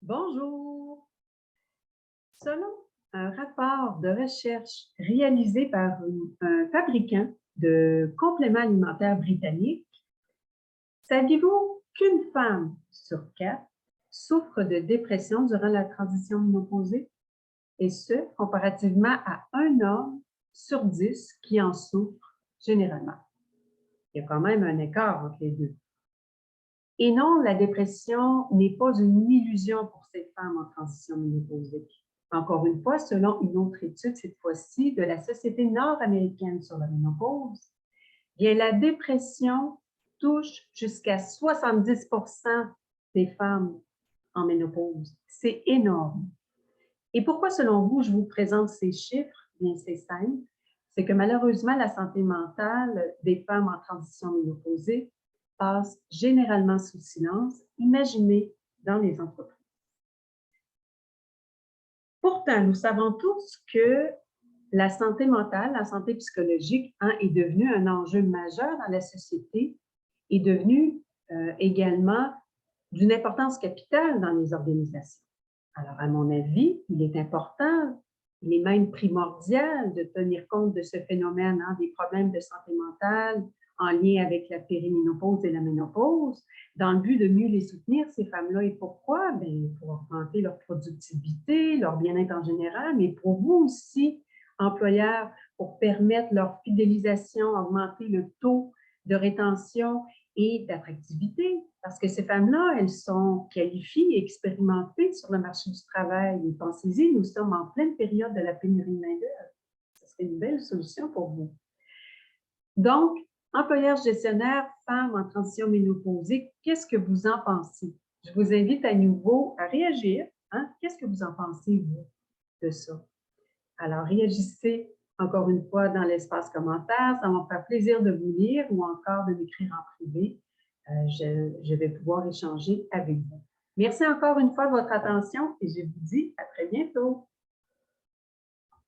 Bonjour! Selon un rapport de recherche réalisé par un fabricant de compléments alimentaires britannique, saviez-vous qu'une femme sur quatre souffre de dépression durant la transition ménopausée? Et ce, comparativement à un homme sur 10 qui en souffre généralement. Il y a quand même un écart entre les deux. Et non, la dépression n'est pas une illusion pour ces femmes en transition ménopausique. Encore une fois, selon une autre étude, cette fois-ci de la Société nord-américaine sur la ménopause, bien, la dépression touche jusqu'à 70% des femmes en ménopause. C'est énorme. Et pourquoi, selon vous, je vous présente ces chiffres? Bien, c'est simple. C'est que malheureusement, la santé mentale des femmes en transition ménopausée passe généralement sous silence, imaginez dans les entreprises. Pourtant, nous savons tous que la santé mentale, la santé psychologique est devenue un enjeu majeur dans la société, est devenue également d'une importance capitale dans les organisations. Alors, à mon avis, il est important, il est même primordial de tenir compte de ce phénomène, des problèmes de santé mentale en lien avec la périménopause et la ménopause, dans le but de mieux les soutenir, ces femmes-là. Et pourquoi? Bien, pour augmenter leur productivité, leur bien-être en général, mais pour vous aussi, employeurs, pour permettre leur fidélisation, augmenter le taux de rétention et d'attractivité, parce que ces femmes-là, elles sont qualifiées et expérimentées sur le marché du travail. Et pensez-y, nous sommes en pleine période de la pénurie de main-d'œuvre. Ce serait une belle solution pour vous. Donc, employeurs gestionnaires, femmes en transition ménopausée, qu'est-ce que vous en pensez? Je vous invite à nouveau à réagir. Qu'est-ce que vous en pensez, vous, de ça? Alors, réagissez encore une fois dans l'espace commentaire. Ça va me faire plaisir de vous lire ou encore de m'écrire en privé. Je vais pouvoir échanger avec vous. Merci encore une fois de votre attention et je vous dis à très bientôt.